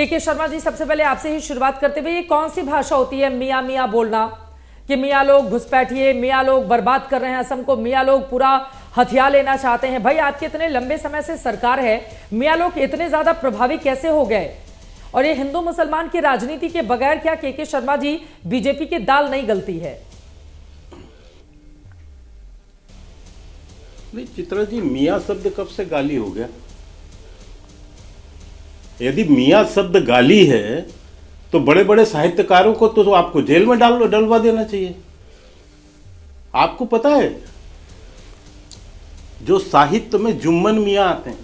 के शर्मा जी, सबसे पहले आपसे ही शुरुआत करते हुए, ये कौन सी भाषा होती है मियाँ मियाँ बोलना, कि मियाँ लोग घुसपैठिए, मियाँ लोग बर्बाद कर रहे हैं असम को, मियाँ लोग पूरा हथियार लेना चाहते हैं। भाई आपके इतने लंबे समय से सरकार है, मियाँ लोग इतने ज्यादा प्रभावी कैसे हो गए? और ये हिंदू मुसलमान की राजनीति के बगैर क्या के शर्मा जी बीजेपी की दाल नहीं गलती है? नहीं चित्रा जी, मियाँ शब्द कब से गाली हो गया? यदि मियाँ शब्द गाली है तो बड़े बड़े साहित्यकारों को तो आपको जेल में डलवा देना चाहिए। आपको पता है जो साहित्य में जुम्मन मियाँ आते हैं,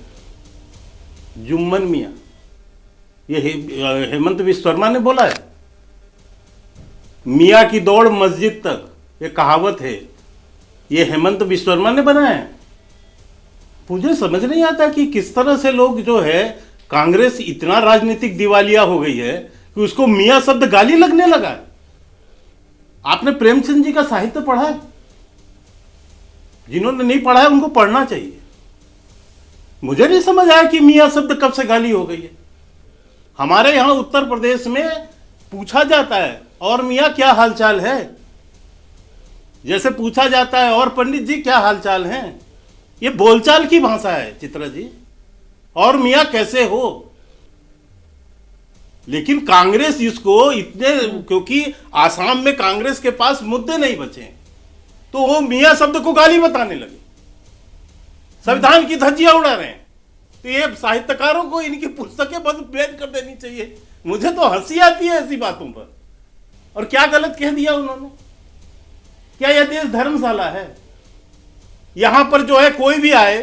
जुम्मन मियाँ, ये हेमंत विश्वकर्मा ने बोला है, मियाँ की दौड़ मस्जिद तक, ये कहावत है, ये हेमंत विश्वकर्मा ने बनाया है। मुझे समझ नहीं आता कि किस तरह से लोग जो है, कांग्रेस इतना राजनीतिक दिवालिया हो गई है कि उसको मियाँ शब्द गाली लगने लगा है। आपने प्रेमचंद जी का साहित्य पढ़ा है? जिन्होंने नहीं पढ़ा है उनको पढ़ना चाहिए। मुझे नहीं समझ आया कि मियाँ शब्द कब से गाली हो गई है। हमारे यहां उत्तर प्रदेश में पूछा जाता है और मियाँ क्या हालचाल है, जैसे पूछा जाता है और पंडित जी क्या हालचाल हैं। ये बोलचाल की भाषा है चित्रा जी, और मियाँ कैसे हो। लेकिन कांग्रेस इसको इतने, क्योंकि आसाम में कांग्रेस के पास मुद्दे नहीं बचे, तो वो मियाँ शब्द को गाली बताने लगे, संविधान की धज्जियां उड़ा रहे हैं। तो ये साहित्यकारों को इनकी पुस्तकें बंद बैन कर देनी चाहिए। मुझे तो हंसी आती है ऐसी बातों पर। और क्या गलत कह दिया उन्होंने? क्या यह देश धर्मशाला है? यहां पर जो है कोई भी आए,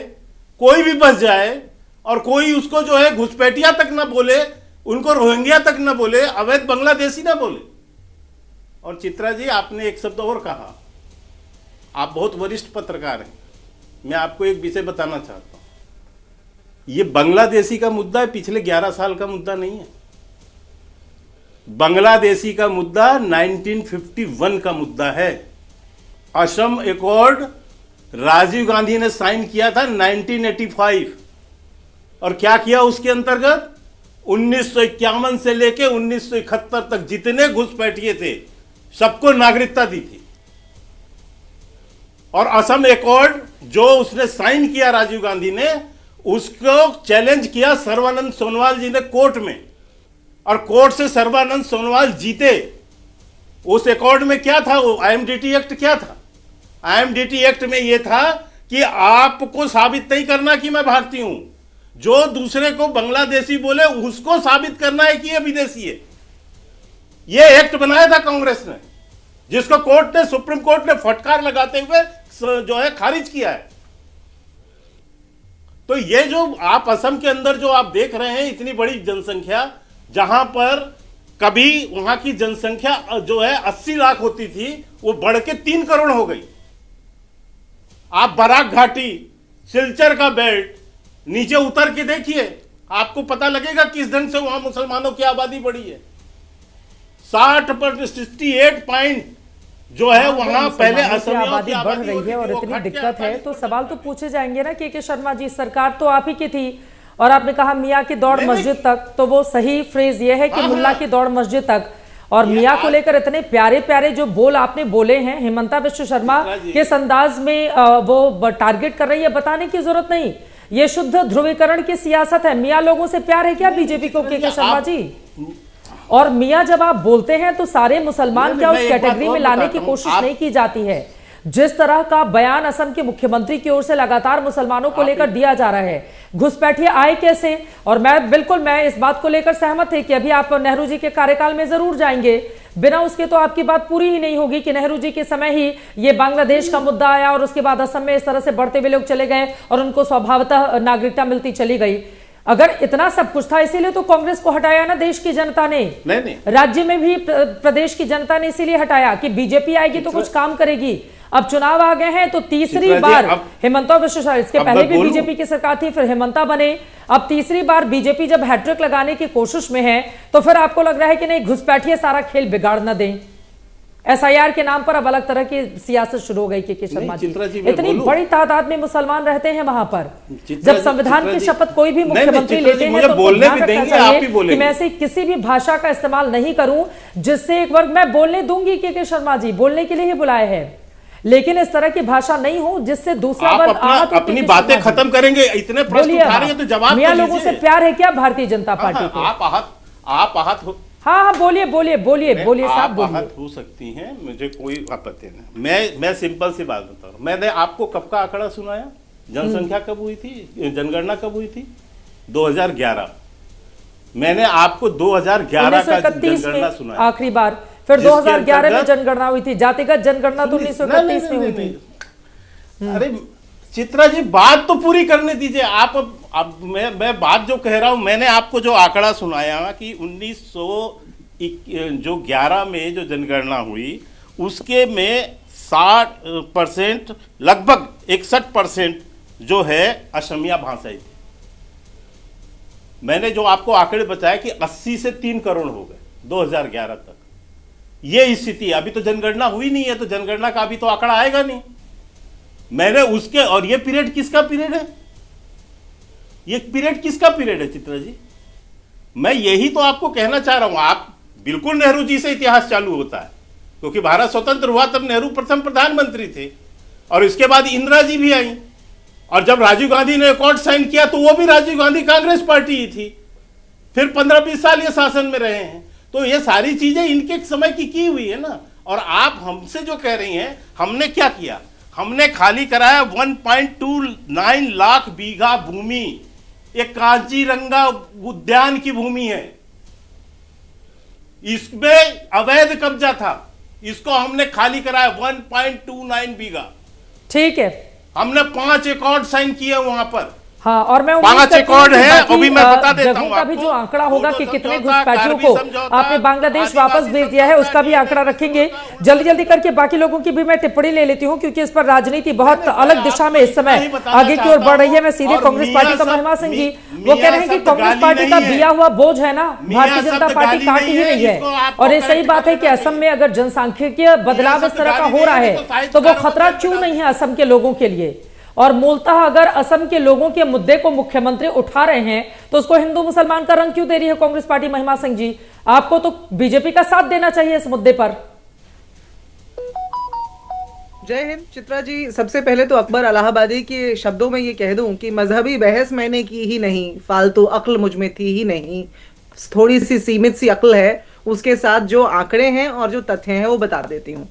कोई भी बस जाए और कोई उसको जो है घुसपैठिया तक ना बोले, उनको रोहिंग्या तक ना बोले, अवैध बांग्लादेशी ना बोले। और चित्रा जी, आपने एक शब्द और कहा, आप बहुत वरिष्ठ पत्रकार हैं, मैं आपको एक विषय बताना चाहता हूं। ये बांग्लादेशी का मुद्दा है, पिछले 11 साल का मुद्दा नहीं है। बांग्लादेशी का मुद्दा 1951 का मुद्दा है। असम एकॉर्ड राजीव गांधी ने साइन किया था 1985, और क्या किया उसके अंतर्गत? 1951 से लेके 1971 तक जितने घुसपैठिए थे सबको नागरिकता दी थी। और असम एकॉर्ड जो उसने साइन किया राजीव गांधी ने, उसको चैलेंज किया सर्बानंद सोनोवाल जी ने कोर्ट में, और कोर्ट से सर्बानंद सोनोवाल जीते। उस एकॉर्ड में क्या था? वो आईएमडीटी एक्ट क्या था? आईएमडीटी एक्ट में यह था कि आपको साबित नहीं करना कि मैं भारतीय हूं, जो दूसरे को बांग्लादेशी बोले उसको साबित करना है कि यह विदेशी है। यह एक्ट बनाया था कांग्रेस ने, जिसको कोर्ट ने, सुप्रीम कोर्ट ने फटकार लगाते हुए जो है खारिज किया है। तो ये जो आप असम के अंदर जो आप देख रहे हैं, इतनी बड़ी जनसंख्या, जहां पर कभी वहां की जनसंख्या जो है 80 लाख होती थी, वो बढ़ के 3 करोड़ हो गई। आप बराक घाटी, सिलचर का बेल्ट नीचे उतर के देखिए, आपको पता लगेगा किस ढंग से वहां मुसलमानों की आबादी बढ़ी है। 68 पॉइंट जो है वहां पहले असमियों की बढ़ रही है और इतनी दिक्कत है, तो सवाल तो पूछे जाएंगे ना के शर्मा जी, सरकार तो आप ही की थी, और आपने कहा मियाँ की दौड़ मस्जिद तक, तो वो सही फ्रेज ये है कि मुल्ला की दौड़ मस्जिद तक। और मियाँ को लेकर इतने प्यारे प्यारे जो बोल आपने बोले हैं, हेमंता विश्व शर्मा किस अंदाज में वो टारगेट कर रही है बताने की जरूरत नहीं। ये शुद्ध ध्रुवीकरण की सियासत है। मियाँ लोगों से प्यार है क्या बीजेपी को के शर्मा जी? और मियाँ जब आप बोलते हैं तो सारे मुसलमान क्या उस कैटेगरी में लाने की कोशिश नहीं की जाती है? जिस तरह का बयान असम के मुख्यमंत्री की ओर से लगातार मुसलमानों को लेकर दिया जा रहा है, घुसपैठिए आए कैसे? और मैं इस बात को लेकर सहमत थी कि अभी आप नेहरू जी के कार्यकाल में जरूर जाएंगे, बिना उसके तो आपकी बात पूरी ही नहीं होगी कि नेहरू जी के समय ही ये बांग्लादेश का मुद्दा आया और उसके बाद असम में इस तरह से बढ़ते हुए लोग चले गए और उनको स्वभावतः नागरिकता मिलती चली गई। अगर इतना सब कुछ था, इसीलिए तो कांग्रेस को हटाया ना देश की जनता ने। नहीं। राज्य में भी प्रदेश की जनता ने इसीलिए हटाया कि बीजेपी आएगी तो कुछ काम करेगी। अब चुनाव आ गए हैं तो तीसरी बार हेमंता विश्व शर्मा, इसके पहले भी बीजेपी की सरकार थी, फिर हेमंता बने, अब तीसरी बार बीजेपी जब हैट्रिक लगाने की कोशिश में है, तो फिर आपको लग रहा है कि नहीं घुसपैठिए सारा खेल बिगाड़ न दें? एसआईआर के नाम पर अब अलग तरह की सियासत शुरू हो गई के शर्मा जी। चित्रा जी, मैं इतनी बोलूं? बड़ी तादाद में मुसलमान रहते हैं वहां पर। चित्रा जब जी, संविधान चित्रा की जी, शपथ कोई भी नहीं, मुख्यमंत्री चित्रा जी, लेते हैं मुझे तो उनको बोलने ध्यान भी रखना देंगे, चाहिए आप ही बोलेंगे। कि मैं ऐसी किसी भी भाषा का इस्तेमाल नहीं करूं जिससे एक वर्ग, मैं बोलने दूंगी के शर्मा जी, बोलने के लिए ही बुलाए हैं, लेकिन इस तरह की भाषा नहीं हो जिससे दूसरा आप वर्ग आहत हो। अपनी बातें खत्म करेंगे, इतने प्रश्न बोलिए, उठा रहे हैं तो जवाब मियां तो लोगों से लीजिए। प्यार है क्या भारतीय जनता पार्टी को? आप आहत हो, हाँ हाँ, बोलिए बोलिए बोलिए बोलिए साहब, आप बोलिए। आहत हो सकती हैं, मुझे कोई आपत्ति नहीं। मैं सिंपल सी बात बता रहा हूं। मैंने आपको कब का आंकड़ा सुनाया? जनसंख्या कब हुई थी, जनगणना कब हुई थी? 2011। मैंने आपको 2011 का 1931 जनगणना में सुनाया आखिरी बार, फिर जिसके 2011 में अंतर्गत- जनगणना हुई थी। जातिगत जनगणना तो 1931 में हुई थी। अरे चित्रा जी, बात तो पूरी करने दीजिए आप। अब मैं बात जो कह रहा हूं, मैंने आपको जो आंकड़ा सुनाया कि 1911 में जो जनगणना हुई उसके में 60%, लगभग 61% जो है असमिया भाषाई थी। मैंने जो आपको आंकड़े बताया कि 80 से 3 करोड़ हो गए 2011 तक। ये स्थिति है। अभी तो जनगणना हुई नहीं है, तो जनगणना का अभी तो आंकड़ा आएगा नहीं। मैंने उसके, और ये पीरियड किसका पीरियड है? ये पीरियड किसका पीरियड है चित्रा जी? मैं यही तो आपको कहना चाह रहा हूं। आप बिल्कुल नेहरू जी से इतिहास चालू होता है, क्योंकि भारत स्वतंत्र हुआ तब नेहरू प्रथम प्रधानमंत्री थे, और इसके बाद इंदिरा जी भी आई, और जब राजीव गांधी ने अकॉर्ड साइन किया तो वो भी राजीव गांधी कांग्रेस पार्टी ही थी। फिर 15-20 साल ये शासन में रहे हैं। तो ये सारी चीजें इनके समय की हुई है ना। और आप हमसे जो कह रही हैं, हमने क्या किया? हमने खाली कराया 1.29 लाख बीघा भूमि। एक कांचीरंगा उद्यान की भूमि है, इसमें अवैध कब्जा था, इसको हमने खाली कराया 1.29 बीघा। ठीक है, हमने 5 एकॉर्ड साइन किए वहां पर। हाँ, और मैं 5 एकॉर्ड है, अभी मैं बता देता हूं का भी जो आंकड़ा होगा कि कितने समझौता, घुसपैठियों कारगिल को समझौता, आपने बांग्लादेश वापस आदिवासी भेज दिया है, समझौता, उसका भी आंकड़ा रखेंगे। जल्दी जल्दी करके बाकी लोगों की भी मैं टिप्पणी ले लेती हूं, क्योंकि इस पर राजनीति बहुत अलग दिशा में इस समय आगे की ओर बढ़ रही है। मैं सीधे कांग्रेस पार्टी का महिमा सिंह जी, वो कह रहे हैं कि कांग्रेस पार्टी का दिया हुआ बोझ है ना, भारतीय जनता पार्टी काट ही रही है। और ये सही बात है कि असम में अगर जनसांख्यिकीय बदलाव इस तरह का हो रहा है तो वो खतरा क्यों नहीं है असम के लोगों के लिए? और मूलतः अगर असम के लोगों के मुद्दे को मुख्यमंत्री उठा रहे हैं तो उसको हिंदू मुसलमान का रंग क्यों दे रही है कांग्रेस पार्टी? महिमा सिंह जी, आपको तो बीजेपी का साथ देना चाहिए इस मुद्दे पर। जय हिंद चित्रा जी। सबसे पहले तो अकबर इलाहाबादी के शब्दों में ये कह दूं कि मजहबी बहस मैंने की ही नहीं, फालतू अक्ल मुझ में थी ही नहीं, थोड़ी सी सीमित सी अक्ल है, उसके साथ जो आंकड़े हैं और जो तथ्य हैं वो बता देती हूँ।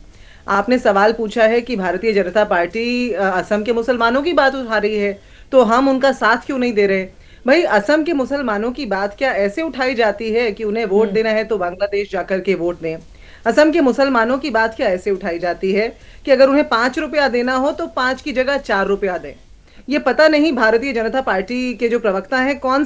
आपने सवाल पूछा है कि भारतीय जनता पार्टी असम के मुसलमानों की बात उठा रही है तो हम उनका साथ क्यों नहीं दे रहे? भाई, असम के मुसलमानों की बात क्या ऐसे उठाई जाती है कि उन्हें वोट देना है तो बांग्लादेश जाकर के वोट दें? असम के मुसलमानों की बात क्या ऐसे उठाई जाती है कि अगर उन्हें 5 रुपया देना हो तो 5 की जगह 4 रुपया दें? ये पता नहीं भारतीय जनता पार्टी के जो प्रवक्ता हैं कहां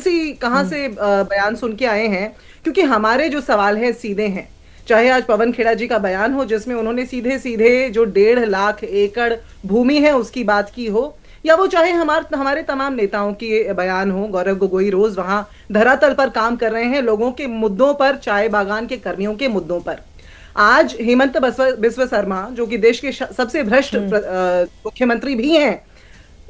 से बयान सुन के आए हैं, क्योंकि हमारे जो सवाल है सीधे हैं। चाहे आज पवन खेड़ा जी का बयान हो जिसमें उन्होंने सीधे सीधे जो 1.5 लाख एकड़ भूमि है उसकी बात की हो, या वो चाहे हमारे तमाम नेताओं की बयान हो। गौरव गोगोई रोज वहां धरातल पर काम कर रहे हैं, लोगों के मुद्दों पर, चाय बागान के कर्मियों के मुद्दों पर। आज हेमंत बिस्वा शर्मा, जो कि देश के सबसे भ्रष्ट मुख्यमंत्री भी हैं,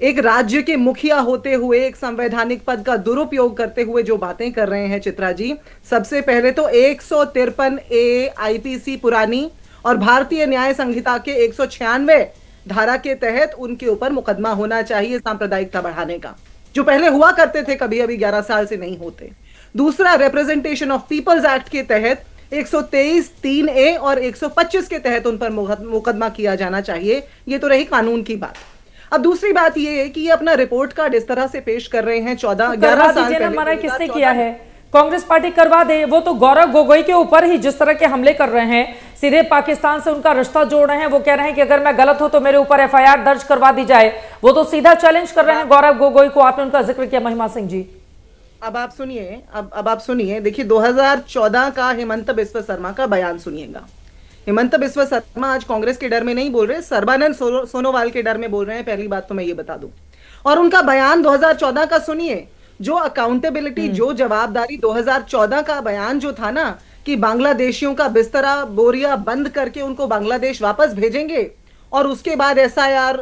एक राज्य के मुखिया होते हुए एक संवैधानिक पद का दुरुपयोग करते हुए जो बातें कर रहे हैं चित्रा जी, सबसे पहले तो 153A आईपीसी पुरानी और भारतीय न्याय संहिता के 196 धारा के तहत उनके ऊपर मुकदमा होना चाहिए सांप्रदायिकता बढ़ाने का, जो पहले हुआ करते थे, कभी अभी 11 साल से नहीं होते। दूसरा, रिप्रेजेंटेशन ऑफ पीपल्स एक्ट के तहत 123(3)A और 125 के तहत उन पर मुकदमा किया जाना चाहिए। ये तो रही कानून की बात। अब दूसरी बात ये है कि ये अपना रिपोर्ट कार्ड इस तरह से पेश कर रहे हैं 11 साल पहले। मना किसने किया है? कांग्रेस पार्टी करवा दे। वो तो गौरव गोगोई के ऊपर ही जिस तरह के हमले कर रहे हैं, सीधे पाकिस्तान से उनका रिश्ता जोड़ रहे हैं। वो कह रहे हैं कि अगर मैं गलत हूं तो मेरे ऊपर FIR दर्ज करवा दी जाए। वो तो सीधा चैलेंज कर रहे हैं गौरव गोगोई को। आपने उनका जिक्र किया महिमा सिंह जी। अब आप सुनिए, अब आप सुनिए। देखिए 2014 का हेमंत बिस्वा शर्मा का बयान सुनिएगा। हेमंत बिस्वा शर्मा आज कांग्रेस के डर में नहीं बोल रहे, सर्बानंद सोनोवाल के डर में बोल रहे हैं। पहली बात तो मैं ये बता दूं। और उनका बयान 2014 का सुनिए जो अकाउंटेबिलिटी, जो जवाबदारी, 2014 का बयान जो था ना कि बांग्लादेशियों का बिस्तरा बोरिया बंद करके उनको बांग्लादेश वापस भेजेंगे, और उसके बाद एसआईआर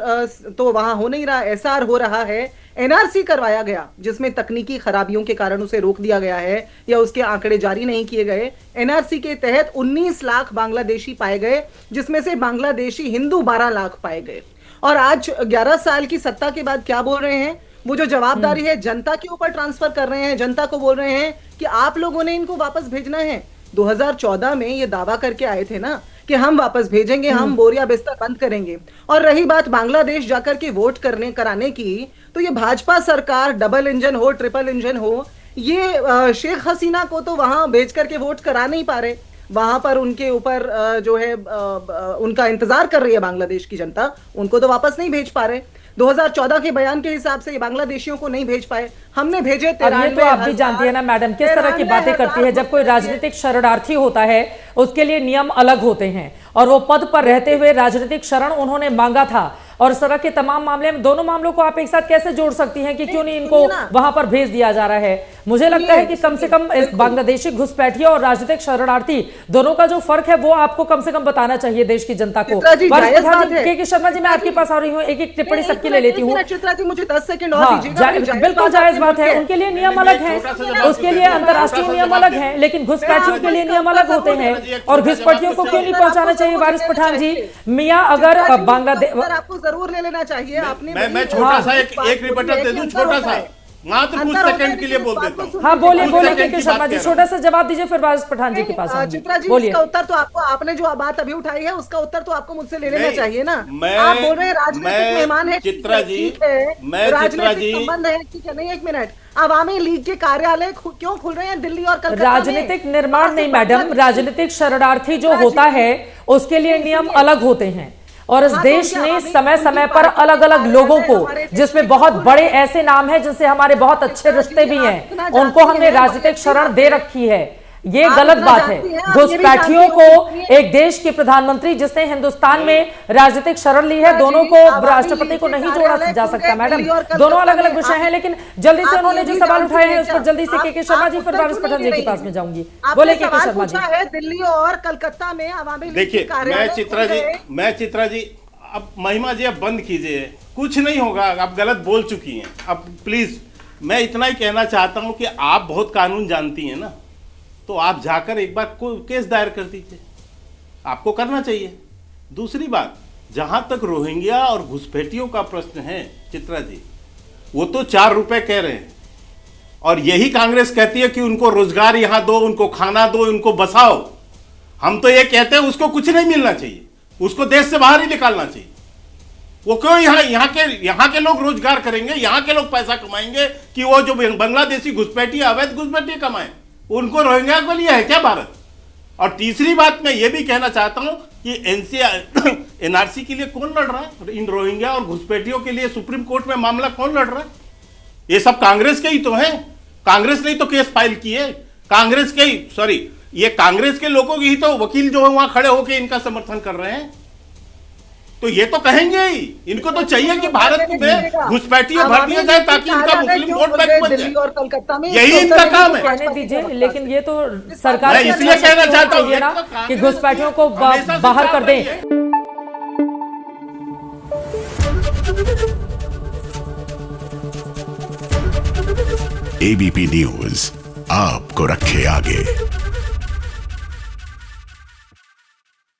तो वहां हो नहीं रहा, एसआर हो रहा है, एनआरसी करवाया गया जिसमें तकनीकी खराबियों के कारण उसे रोक दिया गया है या उसके आंकड़े जारी नहीं किए गए। एनआरसी के तहत 19 लाख बांग्लादेशी पाए गए, जिसमें से बांग्लादेशी हिंदू 12 लाख पाए गए। और आज 11 साल की सत्ता के बाद क्या बोल रहे हैं, वो जो जवाबदारी है जनता के ऊपर ट्रांसफर कर रहे हैं, जनता को बोल रहे हैं कि आप लोगों ने इनको वापस भेजना है। 2014 में ये दावा करके आए थे ना कि हम वापस भेजेंगे, हम बोरिया बिस्तर बंद करेंगे। और रही बात बांग्लादेश जाकर के वोट कराने की, तो ये भाजपा सरकार डबल इंजन हो, ट्रिपल इंजन हो, ये शेख हसीना को तो वहां भेज करके वोट करा नहीं पा रहे, वहां पर उनके ऊपर जो है उनका इंतजार कर रही है बांग्लादेश की जनता, उनको तो वापस नहीं भेज पा रहे। 2014 के बयान के हिसाब से ये बांग्लादेशियों को नहीं भेज पाए, हमने भेजे। अब ये तो आप भी जानती है ना मैडम, किस तरह की बातें करती है। जब कोई राजनीतिक शरणार्थी होता है उसके लिए नियम अलग होते हैं, और वो पद पर रहते हुए राजनीतिक शरण उन्होंने मांगा था, और इस तरह के तमाम मामले में दोनों मामलों को आप एक साथ कैसे जोड़ सकती हैं कि क्यों नहीं इनको वहां पर भेज दिया जा रहा है। मुझे लगता है कि कम से कम इस बांग्लादेशी घुसपैठिया और राजनीतिक शरणार्थी दोनों का जो फर्क है वो आपको कम से कम बताना चाहिए देश की जनता को। के शर्मा जी, मैं आपके पास आ रही हूँ, एक एक टिप्पणी सबकी ले लेती हूँ। चित्रा जी मुझे 10 सेकंड और दीजिएगा। बिल्कुल जायज बात है, उनके लिए नियम अलग है, उसके लिए अंतर्राष्ट्रीय नियम अलग है, लेकिन घुसपैठियों के लिए नियम अलग होते हैं, और घुसपैठियों को क्यों नहीं पहुंचाना चाहिए। वारिस पठान जी, मियां अगर बांग्लादेश, आपको जरूर ले लेना चाहिए। आपने मैं छोटा सा एक रिबटल दे दूं, छोटा सा, मात्र कुछ सेकंड के लिए बोल देता हूं। हाँ बोलिए के शर्मा जी, छोटा सा जवाब दीजिए, फिर वारिस पठान जी के पास आऊंगी। चित्रा जी, बोलिए। इसका उत्तर तो आपको, आपने जो बात अभी उठाई है उसका उत्तर तो आपको मुझसे ले लेना चाहिए ना। मैं आप बोल रहे हैं राजनीतिक मेहमान है, चित्रा जी, मैं राजनीतिक संबंध है, ठीक है, नहीं एक मिनट, अवामी लीग के कार्यालय क्यों खुल रहे हैं दिल्ली और कलकत्ता में? राजनीतिक निर्माण नहीं मैडम, राजनीतिक शरणार्थी जो होता है उसके लिए नियम अलग होते हैं, और इस देश ने समय समय पर अलग अलग लोगों को, जिसमें बहुत बड़े ऐसे नाम हैं जिनसे हमारे बहुत अच्छे रिश्ते भी हैं, उनको हमने राजनीतिक शरण दे रखी है। ये गलत बात है। घुसपैठियों को एक देश के प्रधानमंत्री जिसने हिंदुस्तान में राजनीतिक शरण ली है, दोनों को राष्ट्रपति को नहीं जोड़ा जा सकता मैडम, दोनों अलग अलग विषय हैं। लेकिन जल्दी से उन्होंने जो सवाल उठाए हैं उस पर जल्दी से के शर्मा जी, फिर वारिस पठान जी के पास में जाऊंगी। बोले के शर्मा जी। दिल्ली और कलकत्ता में अवामी लीग देखिए, मैं चित्रा जी अब महिमा जी अब बंद कीजिए, कुछ नहीं होगा, आप गलत बोल चुकी हैं। अब प्लीज मैं इतना ही कहना चाहता हूं कि आप बहुत कानून जानती हैं ना, तो आप जाकर एक बार केस दायर कर दीजिए, आपको करना चाहिए। दूसरी बात, जहां तक रोहिंग्या और घुसपैठियों का प्रश्न है चित्रा जी, वो तो 4 रुपए कह रहे हैं, और यही कांग्रेस कहती है कि उनको रोजगार यहां दो, उनको खाना दो, उनको बसाओ। हम तो ये कहते हैं उसको कुछ नहीं मिलना चाहिए, उसको देश से बाहर ही निकालना चाहिए। वो क्यों यहाँ के लोग रोजगार करेंगे, यहाँ के लोग पैसा कमाएंगे कि वो जो बांग्लादेशी घुसपैठिया, अवैध घुसपैठिया कमाए, उनको रोहिंग्या को लिया है क्या भारत? और तीसरी बात मैं ये भी कहना चाहता हूं कि एनआरसी के लिए कौन लड़ रहा है? इन रोहिंग्या और घुसपैठियों के लिए सुप्रीम कोर्ट में मामला कौन लड़ रहा है? ये सब कांग्रेस के ही तो हैं। कांग्रेस ने ही तो केस फाइल किए, कांग्रेस के ही, सॉरी, ये कांग्रेस के लोगों की ही तो वकील जो है वहां खड़े होकर इनका समर्थन कर रहे हैं। तो ये तो कहेंगे ही, इनको तो चाहिए कि भारत में घुसपैठिए भर दिया जाए ताकि इनका मुस्लिम वोट बैंक बन जाए, यही इनका काम है। कहने दीजिए, लेकिन ये तो सरकार इसलिए कहना चाहता हूँ ना कि घुसपैठियों को बाहर कर दें। एबीपी न्यूज आपको रखे आगे।